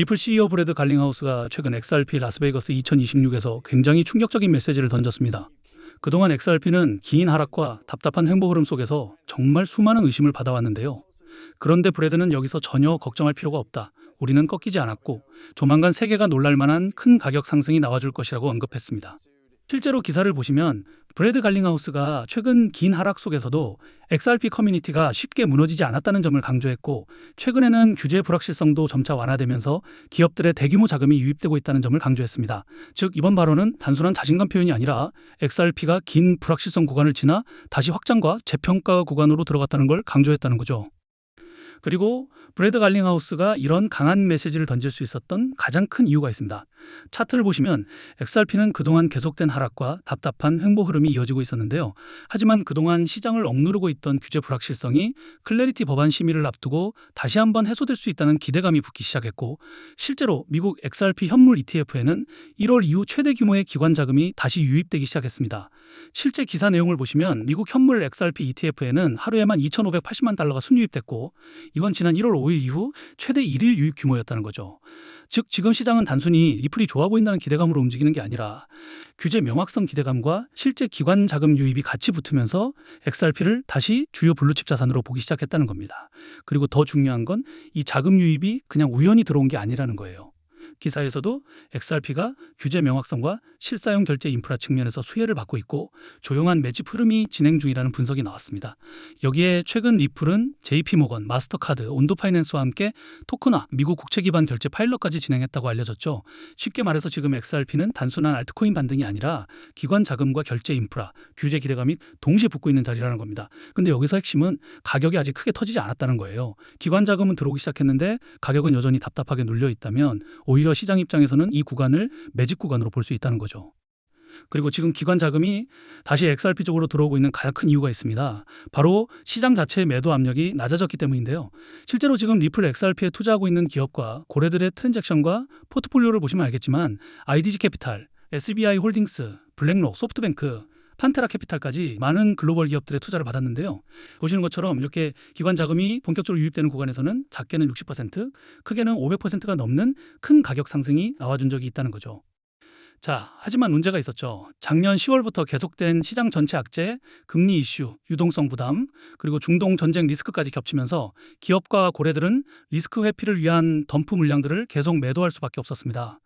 리플 CEO 브래드 갈링하우스가 최근 XRP 라스베이거스 2026에서 굉장히 충격적인 메시지를 던졌습니다. 그동안 XRP는 긴 하락과 답답한 횡보 흐름 속에서 정말 수많은 의심을 받아왔는데요. 그런데 브래드는 여기서 전혀 걱정할 필요가 없다. 우리는 꺾이지 않았고 조만간 세계가 놀랄 만한 큰 가격 상승이 나와줄 것이라고 언급했습니다. 실제로 기사를 보시면 브래드 갈링하우스가 최근 긴 하락 속에서도 XRP 커뮤니티가 쉽게 무너지지 않았다는 점을 강조했고, 최근에는 규제 불확실성도 점차 완화되면서 기업들의 대규모 자금이 유입되고 있다는 점을 강조했습니다. 즉, 이번 발언은 단순한 자신감 표현이 아니라 XRP가 긴 불확실성 구간을 지나 다시 확장과 재평가 구간으로 들어갔다는 걸 강조했다는 거죠. 그리고 브래드 갈링하우스가 이런 강한 메시지를 던질 수 있었던 가장 큰 이유가 있습니다. 차트를 보시면 XRP는 그동안 계속된 하락과 답답한 횡보 흐름이 이어지고 있었는데요. 하지만 그동안 시장을 억누르고 있던 규제 불확실성이 클래리티 법안 심의를 앞두고 다시 한번 해소될 수 있다는 기대감이 붙기 시작했고, 실제로 미국 XRP 현물 ETF에는 1월 이후 최대 규모의 기관 자금이 다시 유입되기 시작했습니다. 실제 기사 내용을 보시면 미국 현물 XRP ETF에는 하루에만 2,580만 달러가 순유입됐고, 이건 지난 1월 5일 이후 최대 1일 유입 규모였다는 거죠. 즉, 지금 시장은 단순히 리플이 좋아 보인다는 기대감으로 움직이는 게 아니라 규제 명확성 기대감과 실제 기관 자금 유입이 같이 붙으면서 XRP를 다시 주요 블루칩 자산으로 보기 시작했다는 겁니다. 그리고 더 중요한 건 이 자금 유입이 그냥 우연히 들어온 게 아니라는 거예요. 기사에서도 XRP가 규제 명확성과 실사용 결제 인프라 측면에서 수혜를 받고 있고 조용한 매집 흐름이 진행 중이라는 분석이 나왔습니다. 여기에 최근 리플은 JP모건, 마스터카드, 온도파이낸스와 함께 토크나 미국 국채 기반 결제 파일럿까지 진행했다고 알려졌죠. 쉽게 말해서 지금 XRP는 단순한 알트코인 반등이 아니라 기관 자금과 결제 인프라, 규제 기대감이 동시에 붙고 있는 자리라는 겁니다. 근데 여기서 핵심은 가격이 아직 크게 터지지 않았다는 거예요. 기관 자금은 들어오기 시작했는데 가격은 여전히 답답하게 눌려 있다면 오히려 시장 입장에서는 이 구간을 매집 구간으로 볼 수 있다는 거죠. 그리고 지금 기관 자금이 다시 XRP 쪽으로 들어오고 있는 가장 큰 이유가 있습니다. 바로 시장 자체의 매도 압력이 낮아졌기 때문인데요. 실제로 지금 리플 XRP에 투자하고 있는 기업과 고래들의 트랜잭션과 포트폴리오를 보시면 알겠지만 IDG 캐피탈, SBI 홀딩스, 블랙록, 소프트뱅크, 판테라 캐피탈까지 많은 글로벌 기업들의 투자를 받았는데요. 보시는 것처럼 이렇게 기관 자금이 본격적으로 유입되는 구간에서는 작게는 60%, 크게는 500%가 넘는 큰 가격 상승이 나와준 적이 있다는 거죠. 자, 하지만 문제가 있었죠. 작년 10월부터 계속된 시장 전체 악재, 금리 이슈, 유동성 부담, 그리고 중동 전쟁 리스크까지 겹치면서 기업과 고래들은 리스크 회피를 위한 덤프 물량들을 계속 매도할 수밖에 없었습니다.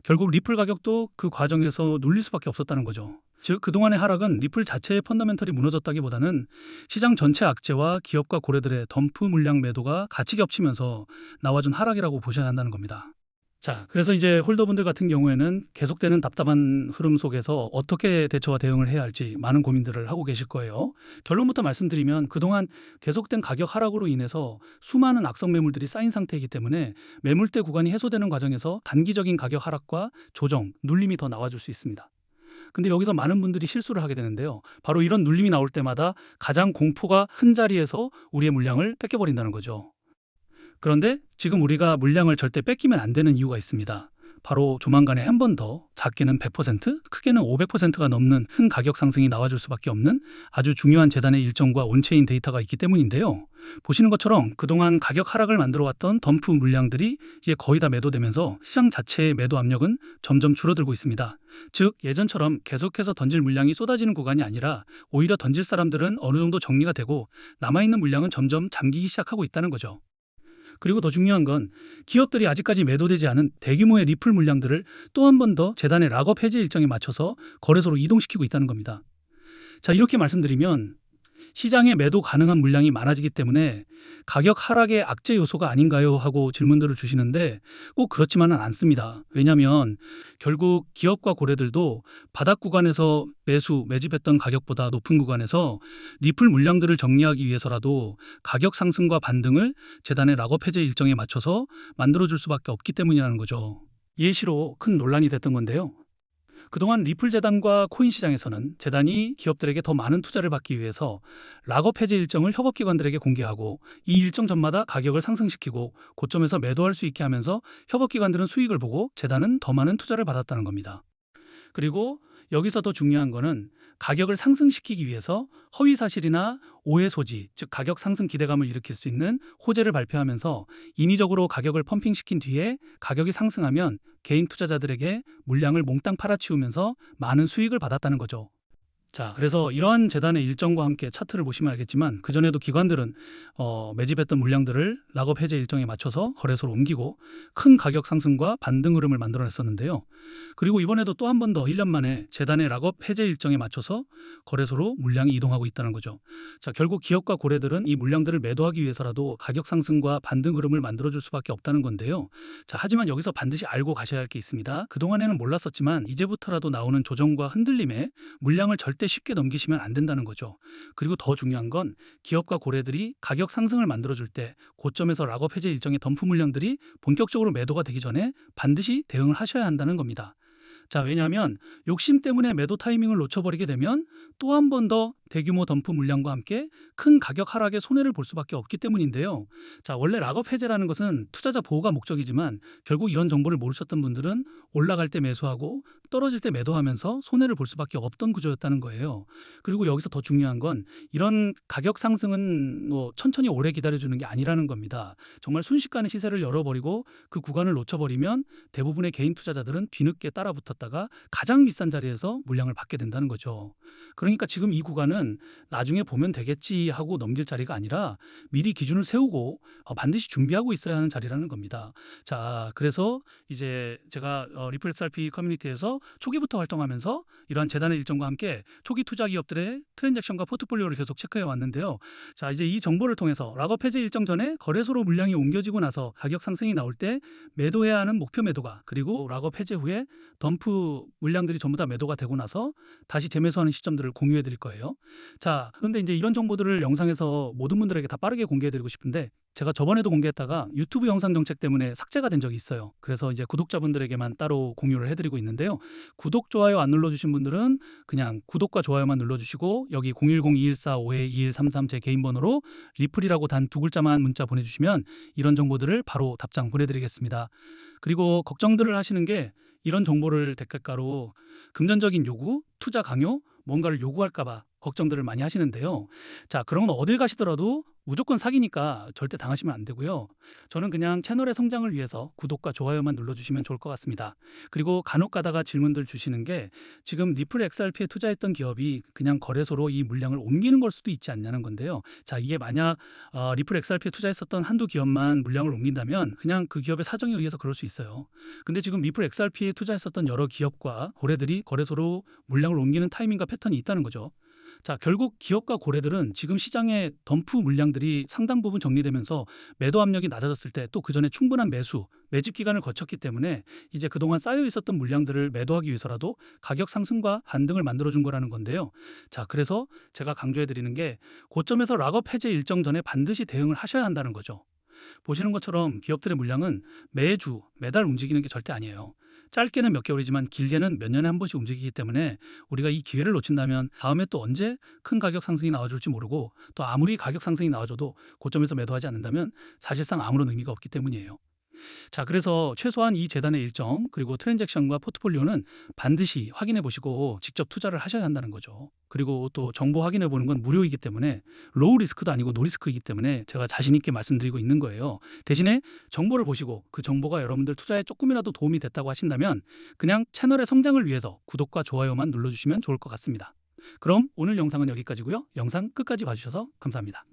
결국 리플 가격도 그 과정에서 눌릴 수밖에 없었다는 거죠. 즉, 그동안의 하락은 리플 자체의 펀더멘털이 무너졌다기보다는 시장 전체 악재와 기업과 고래들의 덤프 물량 매도가 같이 겹치면서 나와준 하락이라고 보셔야 한다는 겁니다. 자, 그래서 이제 홀더분들 같은 경우에는 계속되는 답답한 흐름 속에서 어떻게 대처와 대응을 해야 할지 많은 고민들을 하고 계실 거예요. 결론부터 말씀드리면 그동안 계속된 가격 하락으로 인해서 수많은 악성 매물들이 쌓인 상태이기 때문에 매물대 구간이 해소되는 과정에서 단기적인 가격 하락과 조정, 눌림이 더 나와줄 수 있습니다. 근데 여기서 많은 분들이 실수를 하게 되는데요. 바로 이런 눌림이 나올 때마다 가장 공포가 큰 자리에서 우리의 물량을 뺏겨버린다는 거죠. 그런데 지금 우리가 물량을 절대 뺏기면 안 되는 이유가 있습니다. 바로 조만간에 한 번 더 작게는 100%, 크게는 500%가 넘는 큰 가격 상승이 나와줄 수밖에 없는 아주 중요한 재단의 일정과 온체인 데이터가 있기 때문인데요. 보시는 것처럼 그동안 가격 하락을 만들어 왔던 덤프 물량들이 이제 거의 다 매도되면서 시장 자체의 매도 압력은 점점 줄어들고 있습니다. 즉, 예전처럼 계속해서 던질 물량이 쏟아지는 구간이 아니라 오히려 던질 사람들은 어느 정도 정리가 되고 남아있는 물량은 점점 잠기기 시작하고 있다는 거죠. 그리고 더 중요한 건 기업들이 아직까지 매도되지 않은 대규모의 리플 물량들을 또 한 번 더 재단의 락업 해제 일정에 맞춰서 거래소로 이동시키고 있다는 겁니다. 자, 이렇게 말씀드리면 시장에 매도 가능한 물량이 많아지기 때문에 가격 하락의 악재 요소가 아닌가요? 하고 질문들을 주시는데 꼭 그렇지만은 않습니다. 왜냐하면 결국 기업과 고래들도 바닥 구간에서 매집했던 가격보다 높은 구간에서 리플 물량들을 정리하기 위해서라도 가격 상승과 반등을 재단의 락업 해제 일정에 맞춰서 만들어줄 수밖에 없기 때문이라는 거죠. 예시로 큰 논란이 됐던 건데요. 그동안 리플 재단과 코인 시장에서는 재단이 기업들에게 더 많은 투자를 받기 위해서 락업 해제 일정을 협업기관들에게 공개하고 이 일정 전마다 가격을 상승시키고 고점에서 매도할 수 있게 하면서 협업기관들은 수익을 보고 재단은 더 많은 투자를 받았다는 겁니다. 그리고 여기서 더 중요한 거는 가격을 상승시키기 위해서 허위 사실이나 오해 소지, 즉 가격 상승 기대감을 일으킬 수 있는 호재를 발표하면서 인위적으로 가격을 펌핑시킨 뒤에 가격이 상승하면 개인 투자자들에게 물량을 몽땅 팔아치우면서 많은 수익을 받았다는 거죠. 자, 그래서 이러한 재단의 일정과 함께 차트를 보시면 알겠지만 그전에도 기관들은 매집했던 물량들을 락업 해제 일정에 맞춰서 거래소로 옮기고 큰 가격 상승과 반등 흐름을 만들어냈었는데요. 그리고 이번에도 또 한 번 더 1년 만에 재단의 락업 해제 일정에 맞춰서 거래소로 물량이 이동하고 있다는 거죠. 자, 결국 기업과 고래들은 이 물량들을 매도하기 위해서라도 가격 상승과 반등 흐름을 만들어줄 수밖에 없다는 건데요. 자, 하지만 여기서 반드시 알고 가셔야 할 게 있습니다. 그동안에는 몰랐었지만 이제부터라도 나오는 조정과 흔들림에 물량을 절대 쉽게 넘기시면 안 된다는 거죠. 그리고 더 중요한 건 기업과 고래들이 가격 상승을 만들어줄 때 고점에서 락업 해제 일정의 덤프 물량들이 본격적으로 매도가 되기 전에 반드시 대응을 하셔야 한다는 겁니다. 자, 왜냐하면 욕심 때문에 매도 타이밍을 놓쳐버리게 되면 또 한 번 더 대규모 덤프 물량과 함께 큰 가격 하락에 손해를 볼 수밖에 없기 때문인데요. 자, 원래 락업 해제라는 것은 투자자 보호가 목적이지만 결국 이런 정보를 모르셨던 분들은 올라갈 때 매수하고 떨어질 때 매도하면서 손해를 볼 수밖에 없던 구조였다는 거예요. 그리고 여기서 더 중요한 건 이런 가격 상승은 뭐 천천히 오래 기다려주는 게 아니라는 겁니다. 정말 순식간에 시세를 열어버리고 그 구간을 놓쳐버리면 대부분의 개인 투자자들은 뒤늦게 따라붙었다가 가장 비싼 자리에서 물량을 받게 된다는 거죠. 그러니까 지금 이 구간은 나중에 보면 되겠지 하고 넘길 자리가 아니라 미리 기준을 세우고 반드시 준비하고 있어야 하는 자리라는 겁니다. 자, 그래서 이제 제가 리플 XRP 커뮤니티에서 초기부터 활동하면서 이러한 재단의 일정과 함께 초기 투자 기업들의 트랜잭션과 포트폴리오를 계속 체크해 왔는데요. 자, 이제 이 정보를 통해서 락업 해제 일정 전에 거래소로 물량이 옮겨지고 나서 가격 상승이 나올 때 매도해야 하는 목표 매도가 그리고 락업 해제 후에 덤프 물량들이 전부 다 매도가 되고 나서 다시 재매수하는 시점들을 공유해 드릴 거예요. 자, 그런데 이제 이런 정보들을 영상에서 모든 분들에게 다 빠르게 공개해 드리고 싶은데 제가 저번에도 공개했다가 유튜브 영상 정책 때문에 삭제가 된 적이 있어요. 그래서 이제 구독자분들에게만 따로 공유를 해드리고 있는데요. 구독, 좋아요 안 눌러주신 분들은 그냥 구독과 좋아요만 눌러주시고 여기 010-2145-2133 제 개인 번호로 리플이라고 단 두 글자만 문자 보내주시면 이런 정보들을 바로 답장 보내드리겠습니다. 그리고 걱정들을 하시는 게 이런 정보를 대가로 금전적인 요구, 투자 강요, 뭔가를 요구할까 봐 걱정들을 많이 하시는데요. 자, 그러면 어딜 가시더라도 무조건 사기니까 절대 당하시면 안 되고요. 저는 그냥 채널의 성장을 위해서 구독과 좋아요만 눌러주시면 좋을 것 같습니다. 그리고 간혹 가다가 질문들 주시는 게 지금 리플 XRP에 투자했던 기업이 그냥 거래소로 이 물량을 옮기는 걸 수도 있지 않냐는 건데요. 자, 이게 만약 리플 XRP에 투자했었던 한두 기업만 물량을 옮긴다면 그냥 그 기업의 사정에 의해서 그럴 수 있어요. 근데 지금 리플 XRP에 투자했었던 여러 기업과 고래들이 거래소로 물량을 옮기는 타이밍과 패턴이 있다는 거죠. 자, 결국 기업과 고래들은 지금 시장의 덤프 물량들이 상당 부분 정리되면서 매도 압력이 낮아졌을 때 또 그 전에 충분한 매집 기간을 거쳤기 때문에 이제 그동안 쌓여 있었던 물량들을 매도하기 위해서라도 가격 상승과 반등을 만들어준 거라는 건데요. 자, 그래서 제가 강조해 드리는 게 고점에서 락업 해제 일정 전에 반드시 대응을 하셔야 한다는 거죠. 보시는 것처럼 기업들의 물량은 매주, 매달 움직이는 게 절대 아니에요. 짧게는 몇 개월이지만 길게는 몇 년에 한 번씩 움직이기 때문에 우리가 이 기회를 놓친다면 다음에 또 언제 큰 가격 상승이 나와줄지 모르고 또 아무리 가격 상승이 나와줘도 고점에서 매도하지 않는다면 사실상 아무런 의미가 없기 때문이에요. 자, 그래서 최소한 이 재단의 일정 그리고 트랜잭션과 포트폴리오는 반드시 확인해 보시고 직접 투자를 하셔야 한다는 거죠. 그리고 또 정보 확인해 보는 건 무료이기 때문에 로우 리스크도 아니고 노 리스크이기 때문에 제가 자신 있게 말씀드리고 있는 거예요. 대신에 정보를 보시고 그 정보가 여러분들 투자에 조금이라도 도움이 됐다고 하신다면 그냥 채널의 성장을 위해서 구독과 좋아요만 눌러주시면 좋을 것 같습니다. 그럼 오늘 영상은 여기까지고요. 영상 끝까지 봐주셔서 감사합니다.